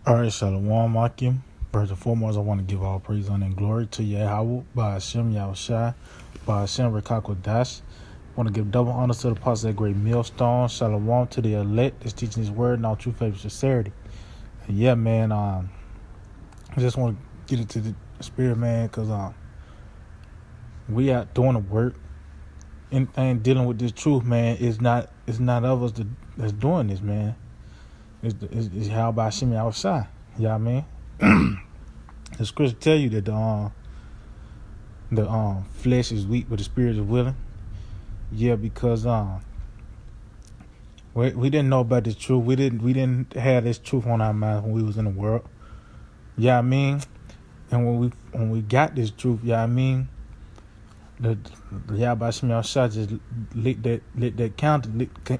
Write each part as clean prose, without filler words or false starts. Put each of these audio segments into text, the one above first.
All right, Shalom Akim. First and foremost, I want to give all praise, honor, and glory to Yahweh, by Hashem Yahushai, by Hashem Rekakodash. I want to give double honor to the apostle, that great millstone. Shalom to the elect that's teaching his word and all true faith and sincerity. And yeah, man, I just want to get into the spirit, man, because we out doing the work. Anything dealing with this truth, man, it's not of us that's doing this, man. It's how by Hashem Yahushai. You know what I mean? The scripture tell you that the flesh is weak, but the spirit is willing. Yeah, because we didn't know about this truth. We didn't have this truth on our minds when we was in the world. Yeah, I mean, and when we got this truth, yeah, I mean, the Yahweh Shemel Shah just lit that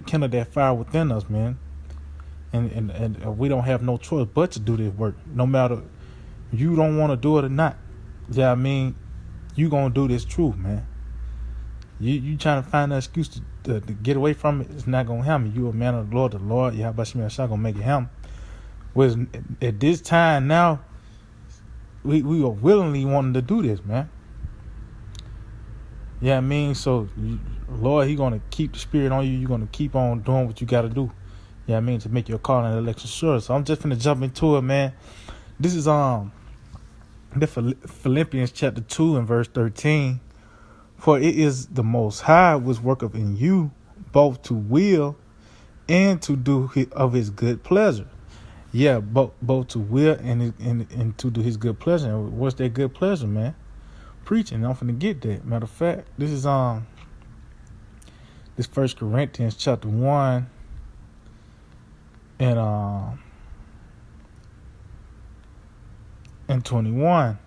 kindle that fire within us, man. And we don't have no choice but to do this work, no matter you don't want to do it or not. Yeah, I mean, you gonna do this truth, man. You trying to find an excuse to get away from it. It's not gonna happen. You a man of the Lord, Yahweh Shemel Shah gonna make it happen. Whereas at this time now, we are willingly wanting to do this, man. Yeah, I mean, so Lord, He gonna keep the spirit on you. You're gonna keep on doing what you gotta do. Yeah, I mean, to make your call and election sure. So I'm just gonna jump into it, man. This is the Philippians chapter 2 and verse 13. For it is the Most High which worketh in you, both to will and to do of His good pleasure. Yeah, both to will and to do His good pleasure. And what's that good pleasure, man? Preaching. I'm finna get that. Matter of fact, this is this 1 Corinthians chapter 1 and 21.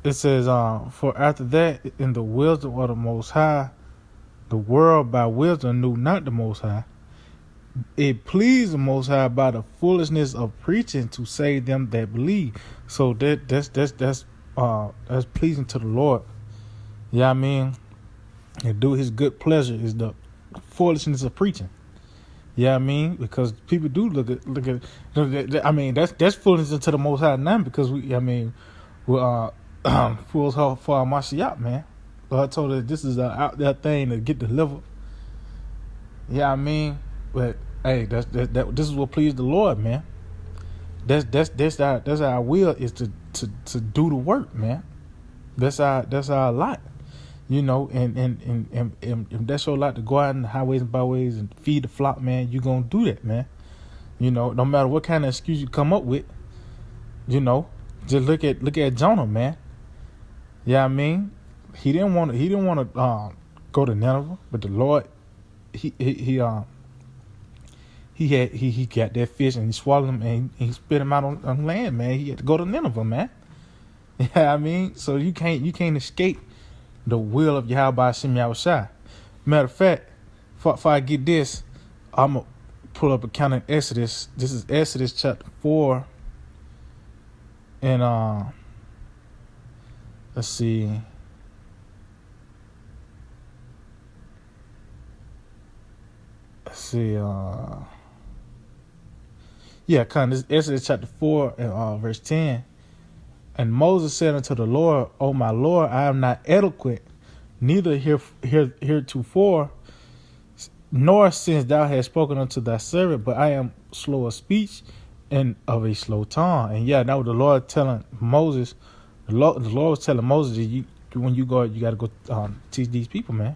It says, for after that, in the wisdom of the Most High, the world by wisdom knew not the Most High. It pleased the Most High by the foolishness of preaching to save them that believe. So that's pleasing to the Lord. Yeah, I mean, and do His good pleasure is the foolishness of preaching. Yeah, I mean, because people do look at. I mean, that's foolishness to the Most High now, because we're fools for our Mashiach, man. God told us this is out there thing to get delivered. Yeah, I mean, but hey, this is what pleased the Lord, man. That's our will is to do the work, man. That's our lot, you know, and that's your lot to go out in the highways and byways and feed the flock, man. You gonna do that, man. You know, no matter what kind of excuse you come up with, you know, just look at Jonah, man. Yeah, I mean, he didn't want to go to Nineveh, but the Lord, he got that fish and he swallowed him and he spit him out on land, man. He had to go to Nineveh, man. Yeah, I mean, so you can't escape the will of Yahweh Shem Yahushai. Matter of fact, before I get this, I'm gonna pull up a count in Exodus. This is Exodus chapter 4, and let's see. This is Exodus chapter 4 and verse 10. And Moses said unto the Lord, O my Lord, I am not eloquent, neither heretofore, nor since thou hast spoken unto thy servant, but I am slow of speech and of a slow tongue. And yeah, that was the Lord telling Moses. The Lord was telling Moses, when you go, you got to go teach these people, man.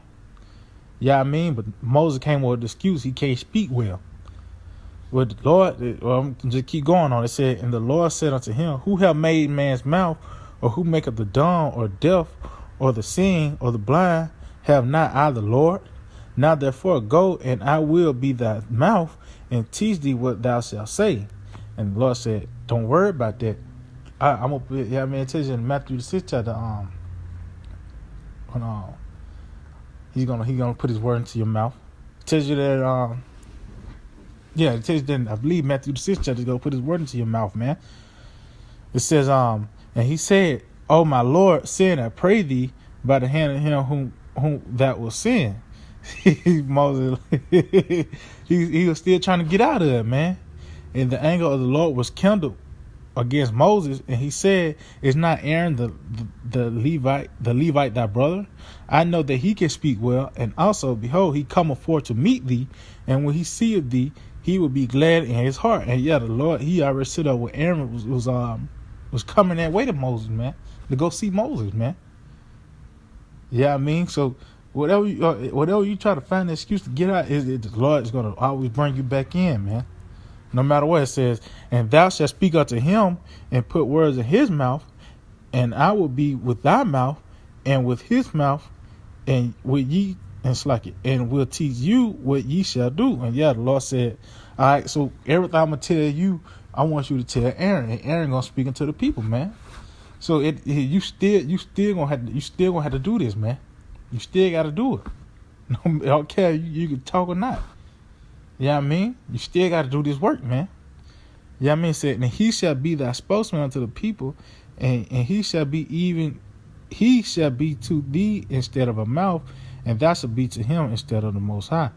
Yeah, I mean, but Moses came with the excuse he can't speak well. But the Lord, just keep going on. It said, and the Lord said unto him, who have made man's mouth, or who maketh the dumb, or deaf, or the seeing, or the blind? Have not I the Lord? Now therefore go, and I will be thy mouth, and teach thee what thou shalt say. And the Lord said, don't worry about that. I'm gonna put, yeah, I mean, it tells you in Matthew the 6th chapter, when he's gonna put His word into your mouth. It tells you that it tells you that, I believe Matthew the 6th chapter, He's gonna put His word into your mouth, man. It says, and he said, "O my Lord, send, I pray thee, by the hand of him whom thou wilt send." Moses, he was still trying to get out of it, man. And the anger of the Lord was kindled against Moses, and he said, "Is not Aaron the Levite thy brother? I know that he can speak well, and also, behold, he cometh forth to meet thee, and when he seeth thee, he will be glad in his heart." And yeah, the Lord, he already set up with Aaron was coming that way to Moses, man, to go see Moses, man. Yeah, I mean, so whatever you try to find an excuse to get out, the Lord is gonna always bring you back in, man. No matter what it says, and thou shalt speak unto him and put words in his mouth, and I will be with thy mouth and with his mouth, and with ye and slack it, and will teach you what ye shall do. And yeah, the Lord said, all right, so everything I'm gonna tell you, I want you to tell Aaron, and Aaron gonna speak into the people, man. So you still gonna have to do this, man. You still gotta do it. I don't care you can talk or not. Yeah, I mean, you still got to do this work, man. Yeah, I mean, said, and he shall be thy spokesman unto the people, and he shall be to thee instead of a mouth, and thou shalt be to him instead of the Most High.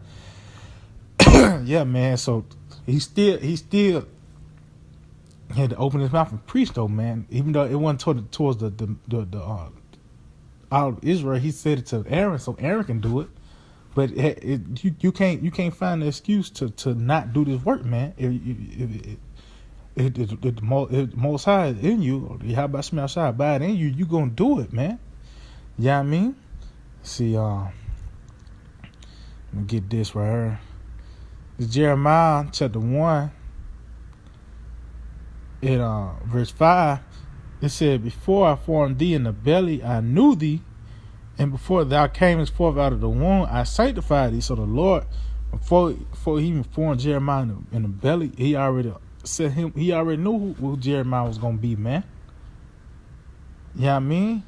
Yeah, man. So he still had to open his mouth and preach, though, man. Even though it wasn't towards the all of Israel, he said it to Aaron, so Aaron can do it. But you can't find an excuse to not do this work, man. If Most High is in you, how about Shema Shai abide in you? You gonna do it, man. Yeah, I mean, see, let me get this right here. It's Jeremiah chapter 1, in verse 5. It said, "Before I formed thee in the belly, I knew thee. And before thou camest forth out of the womb, I sanctified thee." So the Lord, before he even formed Jeremiah in the belly, he already said him. He already knew who Jeremiah was gonna be, man. Yeah, I mean,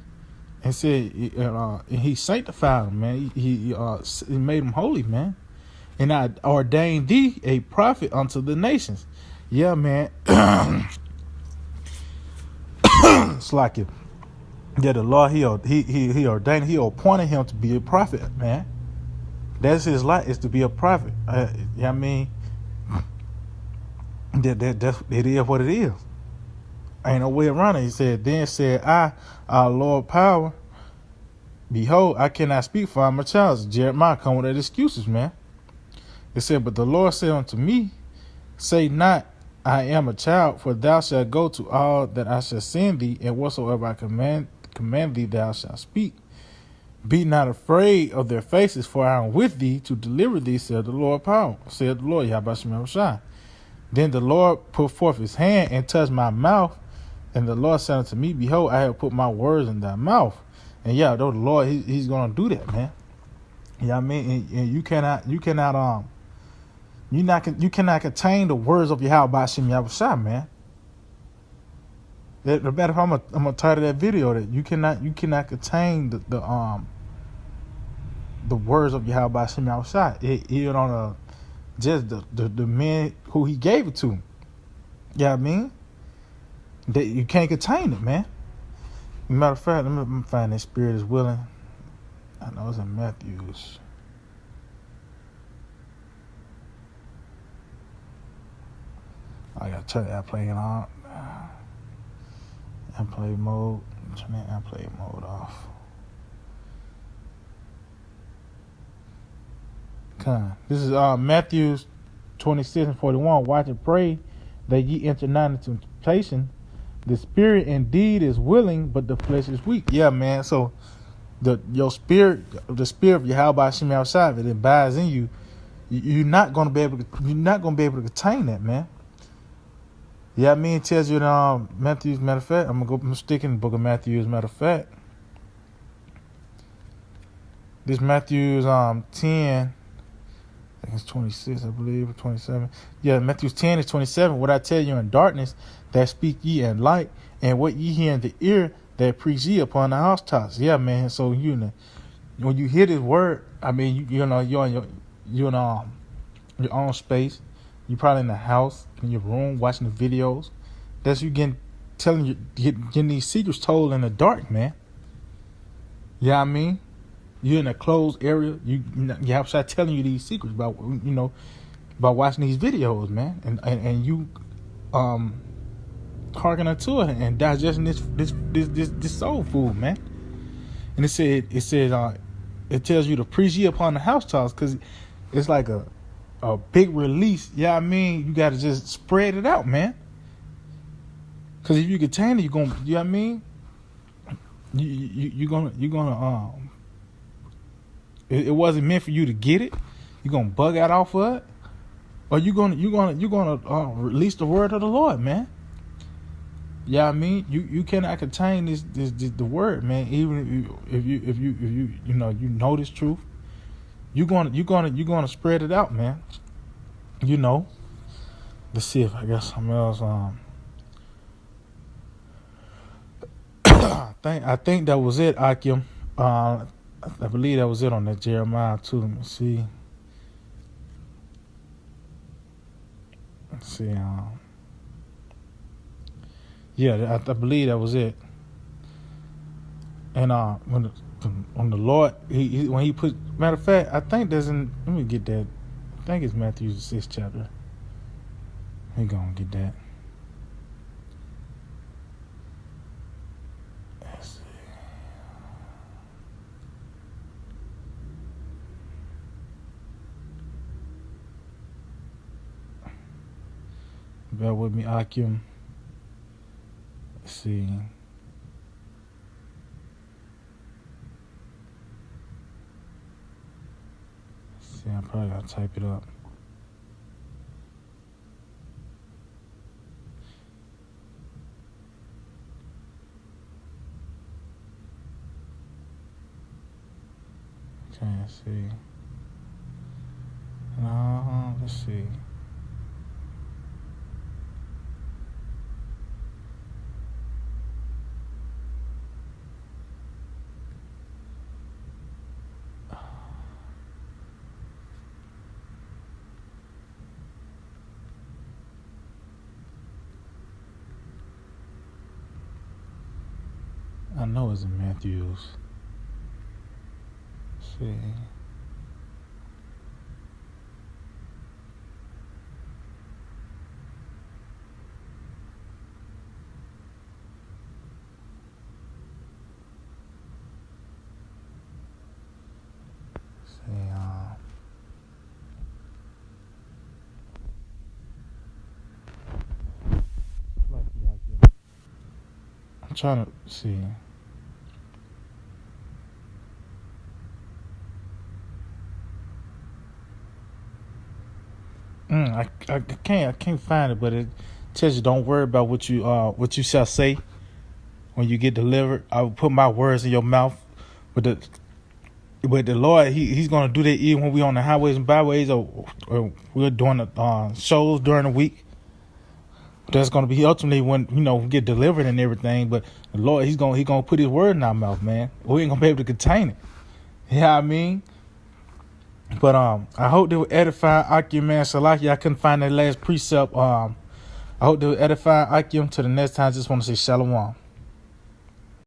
and said, and he sanctified him, man. He made him holy, man. And I ordained thee a prophet unto the nations. Yeah, man. It's like it. Yeah, the Lord, he ordained, he appointed him to be a prophet, man. That's his life, is to be a prophet. I mean, that's it is what it is. Ain't no way around it. He said, "Then said I, our Lord power, behold, I cannot speak, for I am a child." Jeremiah come with that excuses, man. It said, "But the Lord said unto me, say not, I am a child, for thou shalt go to all that I shall send thee, and whatsoever I command thee thou shalt speak. Be not afraid of their faces, for I am with thee to deliver thee, said the Lord power," said the Lord, Yahweh. "Then the Lord put forth his hand and touched my mouth, and the Lord said unto me, behold, I have put my words in thy mouth." And yeah, though the Lord, he's gonna do that, man. Yeah, I mean, and you cannot contain the words of Yahweh Hashem Yahushua, man. No matter if I'm gonna title that video that you cannot contain the words of Yahweh Hashem Yahushua. Even on just the men who he gave it to. Yeah, I mean, that you can't contain it, man. Matter of fact, let me find that spirit is willing. I know it's in Matthew's. I gotta turn airplane on. Airplane mode. Turn that airplane mode off. This is Matthew 26:41. "Watch and pray that ye enter not into temptation. The spirit indeed is willing, but the flesh is weak." Yeah, man. So the spirit of Yahweh Hashem Yahushua, if it abides in you, you're not gonna be able to contain that, man. Yeah, I mean, it tells you in Matthew, as a matter of fact, I'm sticking in the book of Matthew, as a matter of fact. This Matthew's 10, I think it's 26, I believe, or 27. Yeah, Matthew 10 is 27. "What I tell you in darkness, that speak ye in light, and what ye hear in the ear, that preach ye upon the housetops." Yeah, man. So when you hear this word, I mean, you're in your own space. You're probably in the house, in your room, watching the videos. That's you getting these secrets told in the dark, man. Yeah, I mean, you're in a closed area. You have to start telling you these secrets about watching these videos, man. And you hearkening to it and digesting this soul food, man. And it tells you to preach ye upon the housetops, because it's like a big release. Yeah, I mean, you got to just spread it out, man. Because if you contain it, you're gonna, you know what I mean. You're gonna it wasn't meant for you to get it. You're gonna bug out off of it, or you're gonna release the word of the Lord, man. Yeah, I mean, you cannot contain this the word, man. Even if you know this truth, you're gonna spread it out, man. You know. Let's see if I got something else. I think that was it, Akim. I believe that was it on that Jeremiah too. Let me see. Let's see. Yeah, I believe that was it. And when the Lord, when he put, matter of fact, I think there's let me get that. I think it's Matthew 6th chapter. We gonna get that. Let's see. Bear with me, Akim. Let's see. I probably gotta type it up. Okay, let's see. Let's see. I know it's in Matthews. Let's see. I'm trying to see. I can't find it, but it tells you don't worry about what you shall say when you get delivered. I will put my words in your mouth. But the Lord, He's gonna do that even when we on the highways and byways, or we're doing the shows during the week. That's gonna be ultimately when we get delivered and everything. But the Lord, He's gonna put His word in our mouth, man. We ain't gonna be able to contain it. You know what I mean? But I hope they will edify Akim, man. Salaki, I couldn't find that last precept. I hope they will edify Akim. Till the next time, I just want to say shalom.